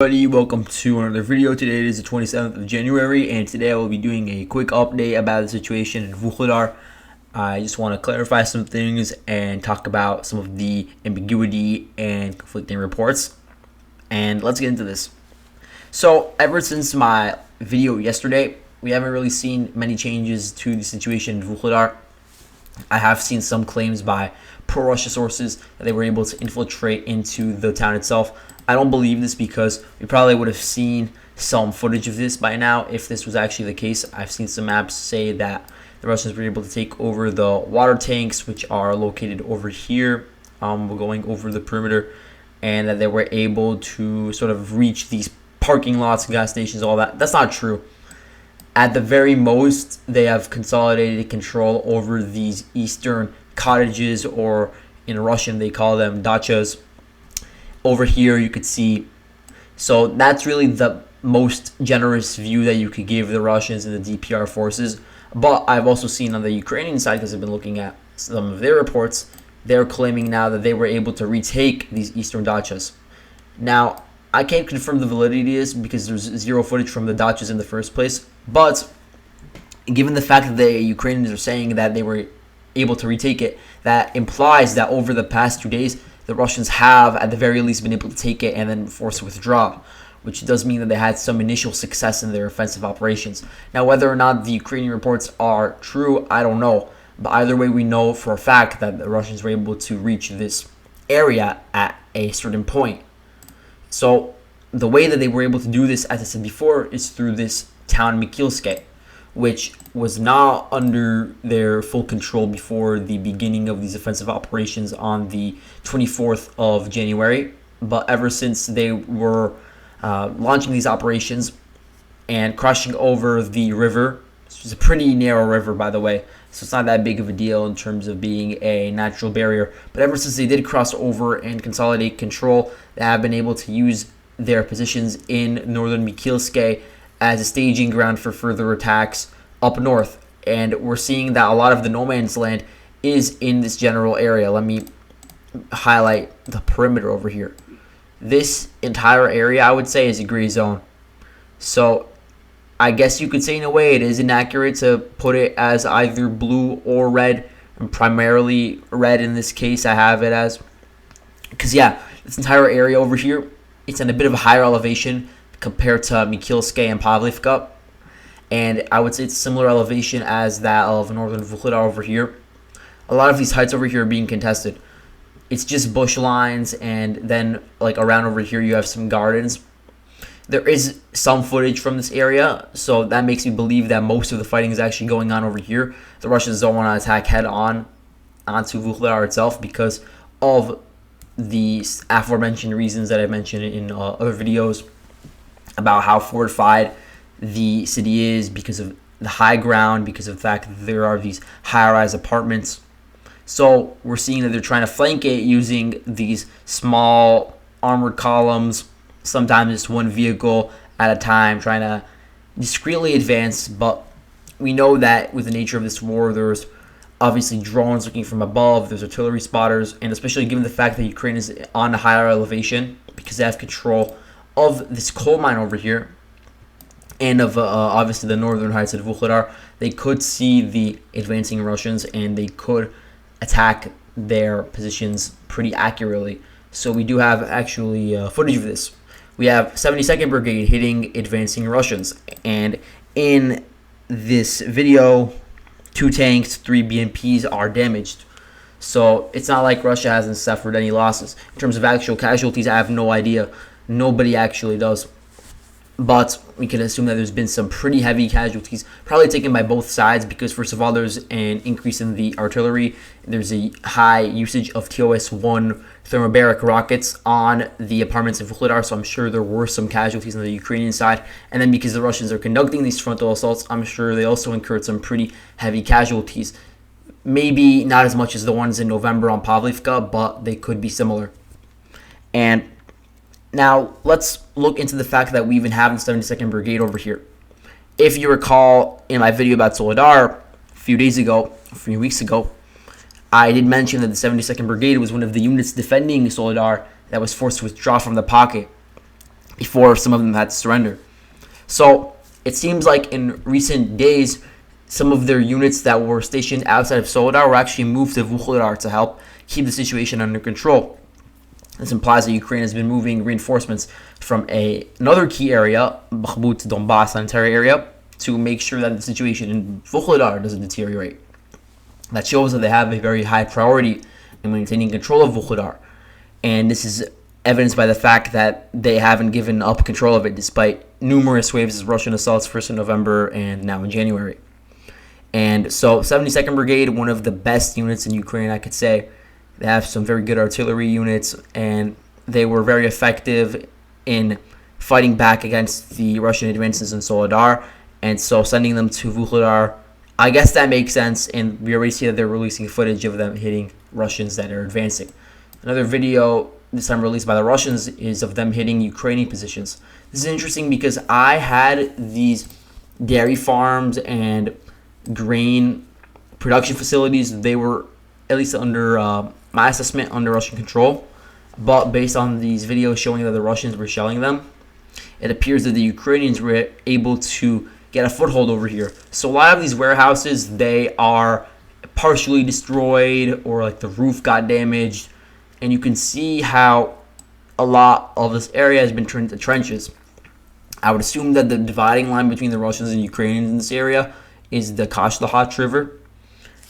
Everybody, welcome to another video. Today is the 27th of January, and today I will be doing a quick update about the situation in VUHLEDAR. I just want to clarify some things and talk about some of the ambiguity and conflicting reports. And let's get into this. So, ever since my video yesterday, we haven't really seen many changes to the situation in VUHLEDAR. I have seen some claims by pro-Russia sources that they were able to infiltrate into the town itself. I don't believe this because we probably would have seen some footage of this by now if this was actually the case. I've seen some maps say that the Russians were able to take over the water tanks, which are located over here, going over the perimeter, and that they were able to sort of reach these parking lots, gas stations, all that. That's not true. At the very most, they have consolidated control over these eastern cottages, or in Russian they call them dachas. Over here you could see, so that's really the most generous view that you could give the Russians and the DPR forces. But I've also seen on the Ukrainian side, because I've been looking at some of their reports, they're claiming now that they were able to retake these eastern dachas. Now, I can't confirm the validity of this because there's zero footage from the dachas in the first place, but given the fact that the Ukrainians are saying that they were able to retake it, that implies that over the past 2 days, the Russians have, at the very least, been able to take it and then force withdraw, which does mean that they had some initial success in their offensive operations. Now, whether or not the Ukrainian reports are true, I don't know. But either way, we know for a fact that the Russians were able to reach this area at a certain point. So the way that they were able to do this, as I said before, is through this town Mikilske, which was not under their full control before the beginning of these offensive operations on the 24th of January. But ever since they were launching these operations and crossing over the river, which is a pretty narrow river, by the way, so it's not that big of a deal in terms of being a natural barrier. But ever since they did cross over and consolidate control, they have been able to use their positions in northern Mikilske as a staging ground for further attacks up north. And we're seeing that a lot of the no man's land is in this general area. Let me highlight the perimeter over here. This entire area, I would say, is a gray zone. So I guess you could say in a way it is inaccurate to put it as either blue or red, and primarily red in this case I have it as. Because yeah, this entire area over here, it's in a bit of a higher elevation compared to Mikilske and Pavlivka. And I would say it's a similar elevation as that of northern VUHLEDAR over here. A lot of these heights over here are being contested. It's just bush lines, and then like around over here you have some gardens. There is some footage from this area, so that makes me believe that most of the fighting is actually going on over here. The Russians don't want to attack head on onto VUHLEDAR itself because of the aforementioned reasons that I mentioned in other videos about how fortified the city is, because of the high ground, because of the fact that there are these high-rise apartments. So we're seeing that they're trying to flank it using these small armored columns, sometimes just one vehicle at a time, trying to discreetly advance. But we know that with the nature of this war, there's obviously drones looking from above, there's artillery spotters, and especially given the fact that Ukraine is on a higher elevation because they have control of this coal mine over here, and of obviously the northern heights of VUHLEDAR, they could see the advancing Russians and they could attack their positions pretty accurately. So we do have actually footage of this. We have 72nd Brigade hitting advancing Russians, and in this video, 2 tanks, 3 BMPs are damaged. So it's not like Russia hasn't suffered any losses. In terms of actual casualties, I have no idea. Nobody actually does. But we can assume that there's been some pretty heavy casualties, probably taken by both sides, because first of all, there's an increase in the artillery. There's a high usage of TOS-1 thermobaric rockets on the apartments in VUHLEDAR, so I'm sure there were some casualties on the Ukrainian side. And then because the Russians are conducting these frontal assaults, I'm sure they also incurred some pretty heavy casualties. Maybe not as much as the ones in November on Pavlivka, but they could be similar. And now, let's look into the fact that we even have the 72nd Brigade over here. If you recall, in my video about VUHLEDAR a few weeks ago, I did mention that the 72nd Brigade was one of the units defending VUHLEDAR that was forced to withdraw from the pocket. before some of them had to surrender. So it seems like in recent days, some of their units that were stationed outside of VUHLEDAR were actually moved to VUHLEDAR to help keep the situation under control. This implies that Ukraine has been moving reinforcements from another key area, Bakhmut, Donbass, entire area, to make sure that the situation in VUHLEDAR doesn't deteriorate. That shows that they have a very high priority in maintaining control of VUHLEDAR. And this is evidenced by the fact that they haven't given up control of it despite numerous waves of Russian assaults, first in November and now in January. And so 72nd Brigade, one of the best units in Ukraine, I could say. They have some very good artillery units, and they were very effective in fighting back against the Russian advances in Soledar. And so sending them to VUHLEDAR, I guess that makes sense, and we already see that they're releasing footage of them hitting Russians that are advancing. Another video, this time released by the Russians, is of them hitting Ukrainian positions. This is interesting because I had these dairy farms and grain production facilities. They were, at least under my assessment, under Russian control. But based on these videos showing that the Russians were shelling them, it appears that the Ukrainians were able to get a foothold over here. So a lot of these warehouses, they are partially destroyed, or like the roof got damaged. And you can see how a lot of this area has been turned into trenches. I would assume that the dividing line between the Russians and Ukrainians in this area is the Kashlahat River.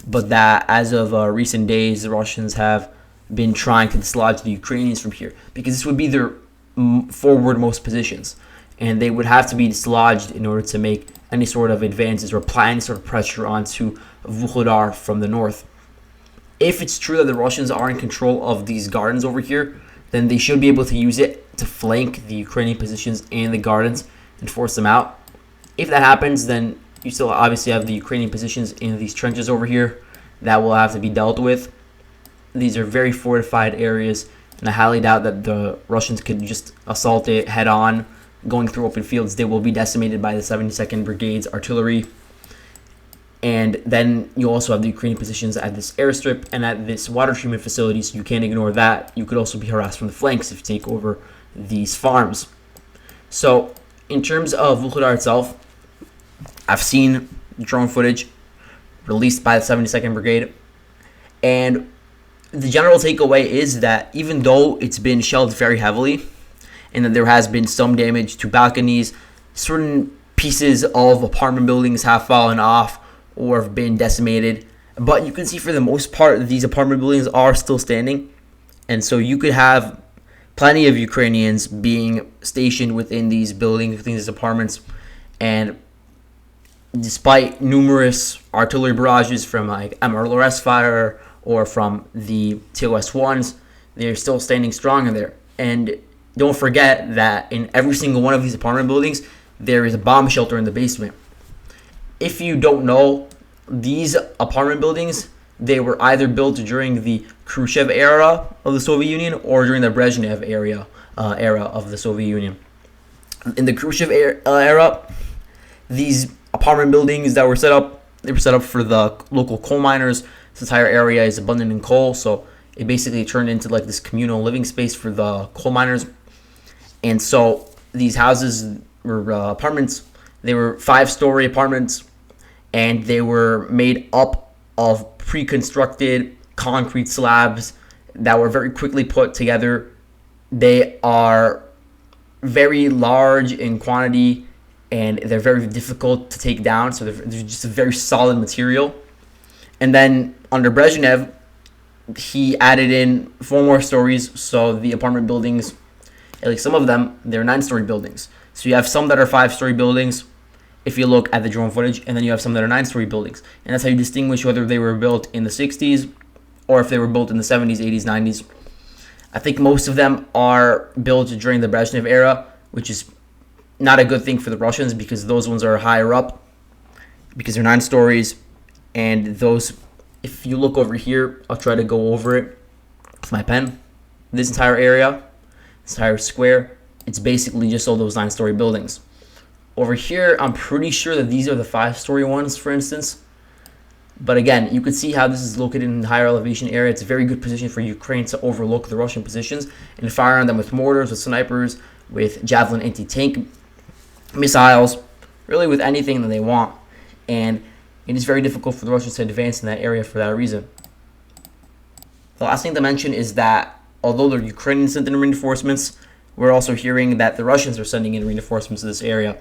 But that as of recent days, the Russians have been trying to dislodge the Ukrainians from here, because this would be their forwardmost positions, and they would have to be dislodged in order to make any sort of advances or apply any sort of pressure onto VUHLEDAR from the north. If it's true that the Russians are in control of these gardens over here, then they should be able to use it to flank the Ukrainian positions and the gardens and force them out. If that happens, then you still obviously have the Ukrainian positions in these trenches over here that will have to be dealt with. These are very fortified areas, and I highly doubt that the Russians could just assault it head on, going through open fields. They will be decimated by the 72nd Brigade's artillery. And then you also have the Ukrainian positions at this airstrip and at this water treatment facility, so you can't ignore that. You could also be harassed from the flanks if you take over these farms. So in terms of VUHLEDAR itself, I've seen drone footage released by the 72nd Brigade, and the general takeaway is that even though it's been shelled very heavily and that there has been some damage to balconies, certain pieces of apartment buildings have fallen off or have been decimated, but you can see for the most part these apartment buildings are still standing, and so you could have plenty of Ukrainians being stationed within these buildings, within these apartments, and despite numerous artillery barrages from like MLRS fire or from the TOS-1s, they're still standing strong in there. And don't forget that in every single one of these apartment buildings, there is a bomb shelter in the basement. If you don't know, these apartment buildings, they were either built during the Khrushchev era of the Soviet Union or during the Brezhnev era of the Soviet Union. In the Khrushchev era, these apartment buildings that were set up, they were set up for the local coal miners. This entire area is abundant in coal, so it basically turned into like this communal living space for the coal miners. And so these houses were apartments. They were 5-story apartments, and they were made up of pre-constructed concrete slabs that were very quickly put together. They are very large in quantity, and they're very difficult to take down, so they're just a very solid material. And then under Brezhnev, he added in 4 more stories, so the apartment buildings, at least some of them, they're 9-story buildings. So you have some that are 5-story buildings, if you look at the drone footage, and then you have some that are 9-story buildings. And that's how you distinguish whether they were built in the 60s or if they were built in the 70s, 80s, 90s. I think most of them are built during the Brezhnev era, which is not a good thing for the Russians because those ones are higher up because they're 9 stories. And those, if you look over here, I'll try to go over it with my pen. This entire area, this entire square, it's basically just all those 9-story buildings. Over here, I'm pretty sure that these are the 5-story ones, for instance. But again, you can see how this is located in a higher elevation area. It's a very good position for Ukraine to overlook the Russian positions and fire on them with mortars, with snipers, with Javelin anti-tank missiles, really with anything that they want. And it is very difficult for the Russians to advance in that area for that reason. The last thing to mention is that although the Ukrainians sent in reinforcements, we're also hearing that the Russians are sending in reinforcements to this area.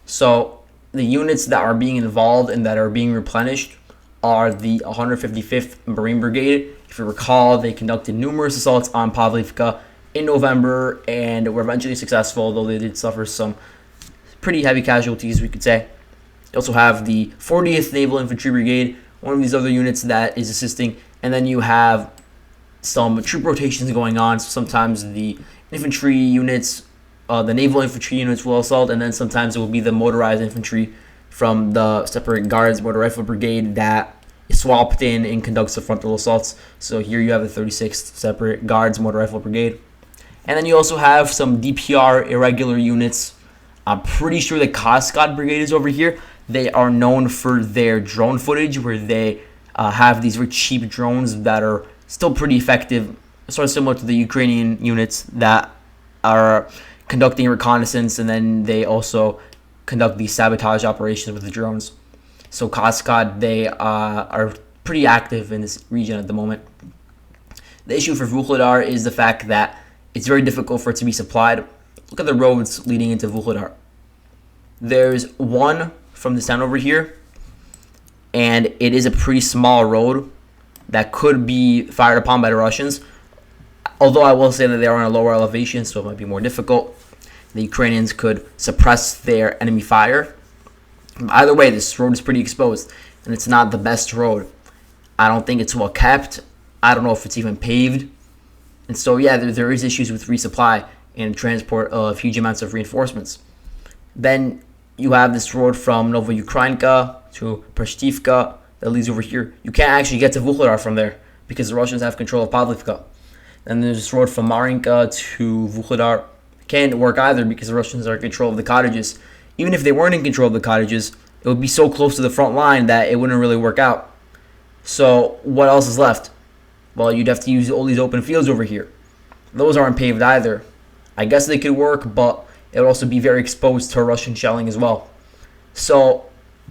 So the units that are being involved and that are being replenished are the 155th Marine Brigade. If you recall, they conducted numerous assaults on Pavlivka in November and were eventually successful, though they did suffer some pretty heavy casualties, we could say. You also have the 40th Naval Infantry Brigade, one of these other units that is assisting, and then you have some troop rotations going on. So sometimes the infantry units, the naval infantry units will assault, and then sometimes it will be the motorized infantry from the separate guards motor rifle brigade that is swapped in and conducts the frontal assaults. So here you have the 36th separate guards motor rifle brigade. And then you also have some DPR irregular units. I'm pretty sure the Kaskad brigade is over here. They are known for their drone footage, where they have these very cheap drones that are still pretty effective, sort of similar to the Ukrainian units that are conducting reconnaissance, and then they also conduct these sabotage operations with the drones. So Kaskad, they are pretty active in this region at the moment. The issue for VUHLEDAR is the fact that it's very difficult for it to be supplied. Look at the roads leading into VUHLEDAR. There's one from this town over here, and it is a pretty small road that could be fired upon by the Russians. Although I will say that they are on a lower elevation, so it might be more difficult. The Ukrainians could suppress their enemy fire. Either way, this road is pretty exposed, and it's not the best road. I don't think it's well kept. I don't know if it's even paved. And so, yeah, there is issues with resupply and transport of huge amounts of reinforcements. Then you have this road from Novoukrainka to Prashtivka that leads over here. You can't actually get to VUHLEDAR from there because the Russians have control of Pavlivka. Then there's this road from Marinka to VUHLEDAR. Can't work either because the Russians are in control of the cottages. Even if they weren't in control of the cottages, it would be so close to the front line that it wouldn't really work out. So what else is left? Well, you'd have to use all these open fields over here. Those aren't paved either. I guess they could work, but it would also be very exposed to Russian shelling as well. So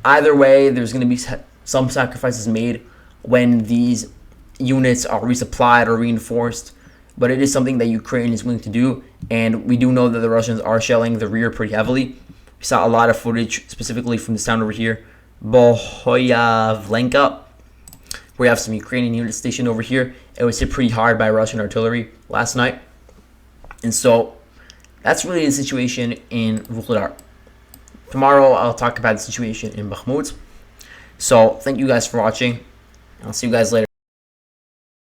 either way, there's going to be some sacrifices made when these units are resupplied or reinforced. But it is something that Ukraine is willing to do, and we do know that the Russians are shelling the rear pretty heavily. We saw a lot of footage, specifically from this town over here, VUHLEDAR, where you have some Ukrainian units stationed over here. It was hit pretty hard by Russian artillery last night. And so that's really the situation in VUHLEDAR. Tomorrow I'll talk about the situation in Bakhmut. So thank you guys for watching. I'll see you guys later.